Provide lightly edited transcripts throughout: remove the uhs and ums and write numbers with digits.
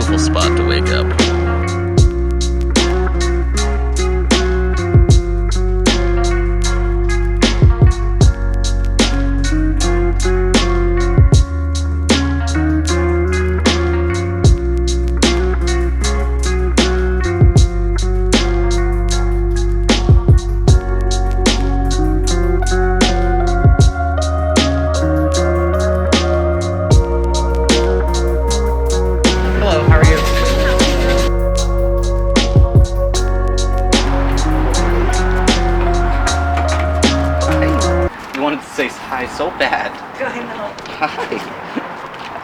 beautiful spot to wake up. Say hi so bad. I know. Hi.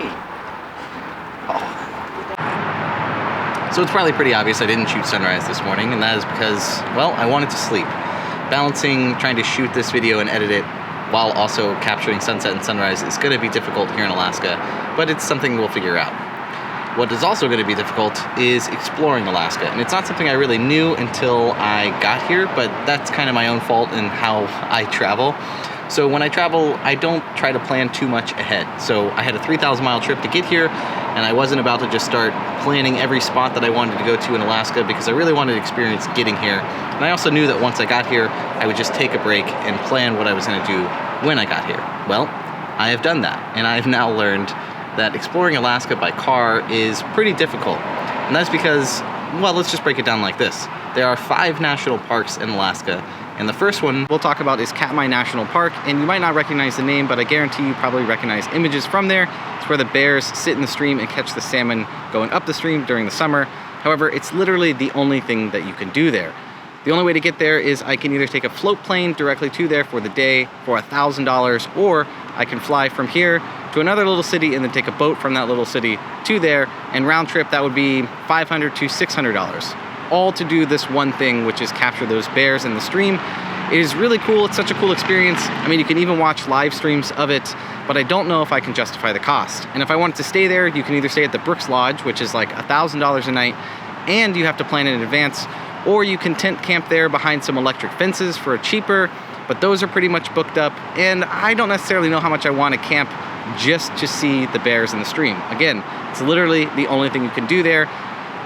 Hi. Oh. So it's probably pretty obvious I didn't shoot sunrise this morning, and that is because, well, I wanted to sleep. Balancing trying to shoot this video and edit it while also capturing sunset and sunrise is going to be difficult here in Alaska, but it's something we'll figure out. What is also going to be difficult is exploring Alaska, and it's not something I really knew until I got here, but that's kind of my own fault in how I travel. So when I travel, I don't try to plan too much ahead. So I had a 3,000-mile trip to get here, and I wasn't about to just start planning every spot that I wanted to go to in Alaska because I really wanted to experience getting here. And I also knew that once I got here, I would just take a break and plan what I was going to do when I got here. Well, I have done that, and I've now learned that exploring Alaska by car is pretty difficult. And that's because, well, let's just break it down like this. There are 5 national parks in Alaska, and the first one we'll talk about is Katmai National Park, and you might not recognize the name, but I guarantee you probably recognize images from there. It's where the bears sit in the stream and catch the salmon going up the stream during the summer. However, it's literally the only thing that you can do there. The only way to get there is I can either take a float plane directly to there for the day for $1,000, or I can fly from here to another little city and then take a boat from that little city to there, and round trip that would be $500 to $600. All to do this one thing, which is capture those bears in the stream. It is really cool. It's such a cool experience. I mean, you can even watch live streams of it, but I don't know if I can justify the cost. And if I wanted to stay there, you can either stay at the Brooks Lodge, which is like $1,000 a night, and you have to plan in advance, or you can tent camp there behind some electric fences for cheaper, but those are pretty much booked up, and I don't necessarily know how much I want to camp just to see the bears in the stream. Again, it's literally the only thing you can do there.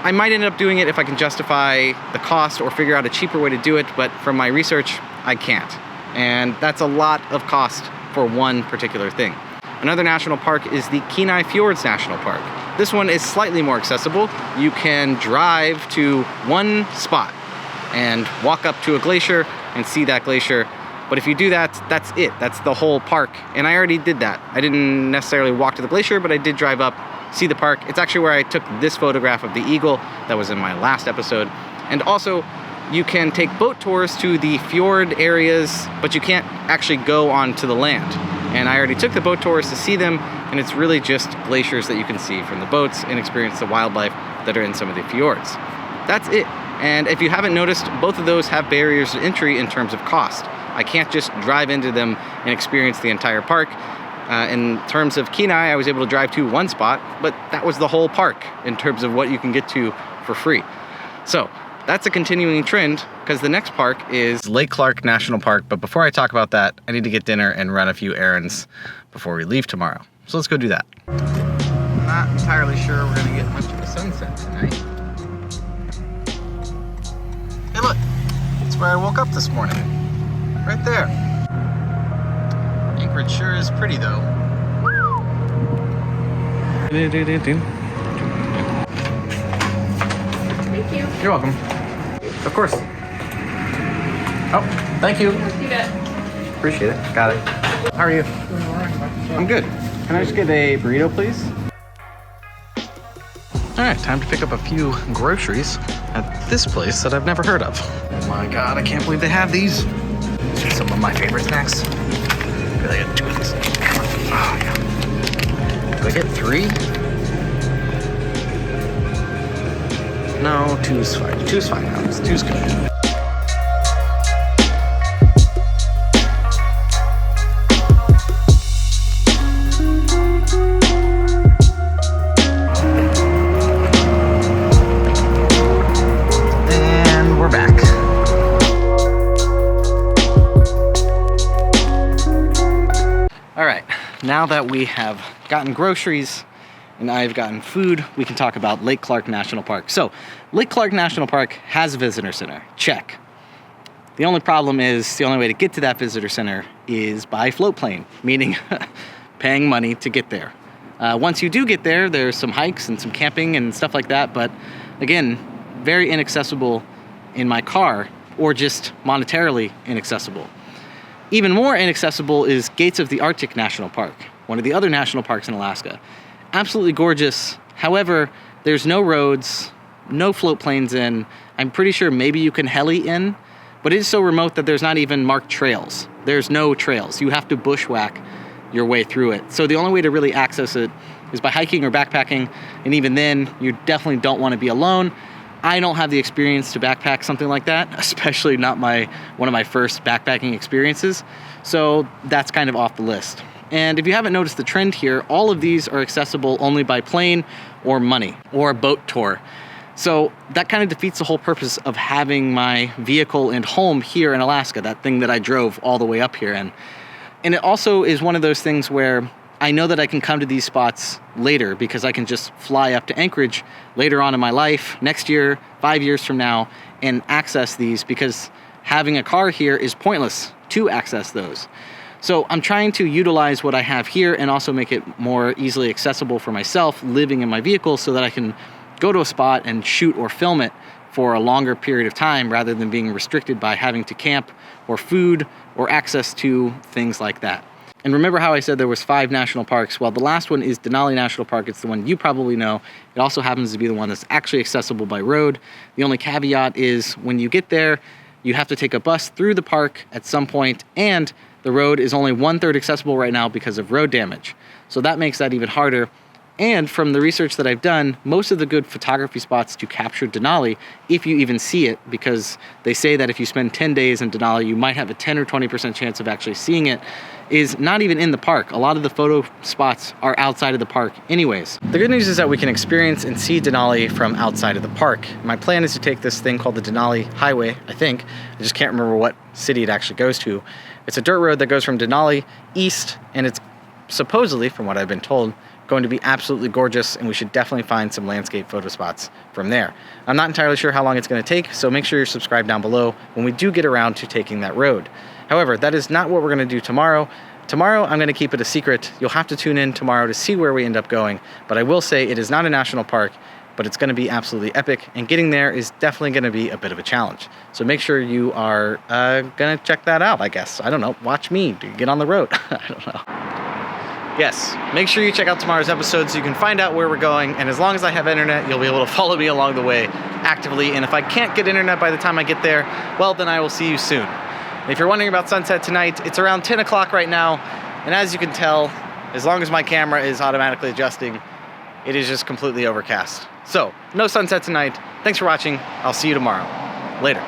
I might end up doing it if I can justify the cost or figure out a cheaper way to do it, but from my research, I can't. And that's a lot of cost for one particular thing. Another national park is the Kenai Fjords National Park. This one is slightly more accessible. You can drive to one spot and walk up to a glacier and see that glacier. But if you do that, that's it. That's the whole park. And I already did that. I didn't necessarily walk to the glacier, but I did drive up, see the park. It's actually where I took this photograph of the eagle that was in my last episode. And also, you can take boat tours to the fjord areas, but you can't actually go onto the land. And I already took the boat tours to see them, and it's really just glaciers that you can see from the boats and experience the wildlife that are in some of the fjords. That's it. And if you haven't noticed, both of those have barriers to entry in terms of cost. I can't just drive into them and experience the entire park. In terms of Kenai, I was able to drive to one spot, but that was the whole park in terms of what you can get to for free. So that's a continuing trend, because the next park is Lake Clark National Park. But before I talk about that, I need to get dinner and run a few errands before we leave tomorrow. So let's go do that. I'm not entirely sure we're gonna get much of a sunset tonight. Hey look, that's where I woke up this morning. Right there. Anchorage sure is pretty though. Thank you. You're welcome. Of course. Oh, thank you. You bet. Appreciate it. Got it. How are you? I'm good. Can I just get a burrito, please? All right, time to pick up a few groceries at this place that I've never heard of. Oh my God, I can't believe they have these. These are some of my favorite snacks. I really got 2 of these. Oh, yeah. Do I get 3? No, 2's fine. 2's fine now. 2's good. And we're back. All right, now that we have gotten groceries and I've gotten food, we can talk about Lake Clark National Park. So, Lake Clark National Park has a visitor center. Check. The only problem is the only way to get to that visitor center is by float plane, meaning paying money to get there. Once you do get there, there's some hikes and some camping and stuff like that, but again, very inaccessible in my car, or just monetarily inaccessible. Even more inaccessible is Gates of the Arctic National Park, one of the other national parks in Alaska. Absolutely gorgeous. However, there's no roads, no float planes in. I'm pretty sure maybe you can heli in, but it is so remote that there's not even marked trails. There's no trails. You have to bushwhack your way through it. So the only way to really access it is by hiking or backpacking, and even then, you definitely don't want to be alone. I don't have the experience to backpack something like that, especially not one of my first backpacking experiences. So that's kind of off the list. And if you haven't noticed the trend here, all of these are accessible only by plane or money or a boat tour. So that kind of defeats the whole purpose of having my vehicle and home here in Alaska, that thing that I drove all the way up here in. And it also is one of those things where I know that I can come to these spots later because I can just fly up to Anchorage later on in my life, next year, 5 years from now, and access these, because having a car here is pointless to access those. So I'm trying to utilize what I have here and also make it more easily accessible for myself living in my vehicle, so that I can go to a spot and shoot or film it for a longer period of time rather than being restricted by having to camp or food or access to things like that. And remember how I said there was 5 national parks? Well, the last one is Denali National Park. It's the one you probably know. It also happens to be the one that's actually accessible by road. The only caveat is when you get there, you have to take a bus through the park at some point, and the road is only 1/3 accessible right now because of road damage. So that makes that even harder. And from the research that I've done, most of the good photography spots to capture Denali, if you even see it, because they say that if you spend 10 days in Denali, you might have a 10 or 20% chance of actually seeing it, is not even in the park. A lot of the photo spots are outside of the park anyways. The good news is that we can experience and see Denali from outside of the park. My plan is to take this thing called the Denali Highway, I think. I just can't remember what city it actually goes to. It's a dirt road that goes from Denali east, and it's supposedly, from what I've been told, going to be absolutely gorgeous, and we should definitely find some landscape photo spots from there. I'm not entirely sure how long it's going to take, so make sure you're subscribed down below when we do get around to taking that road. However, that is not what we're going to do tomorrow. Tomorrow, I'm going to keep it a secret. You'll have to tune in tomorrow to see where we end up going, but I will say it is not a national park, but it's going to be absolutely epic, and getting there is definitely going to be a bit of a challenge. So make sure you are going to check that out, I guess. I don't know. Watch me get on the road. I don't know. Yes, make sure you check out tomorrow's episode so you can find out where we're going, and as long as I have internet, you'll be able to follow me along the way actively, and if I can't get internet by the time I get there, well, then I will see you soon. And if you're wondering about sunset tonight, it's around 10 o'clock right now, and as you can tell, as long as my camera is automatically adjusting, it is just completely overcast. So, no sunset tonight. Thanks for watching. I'll see you tomorrow. Later.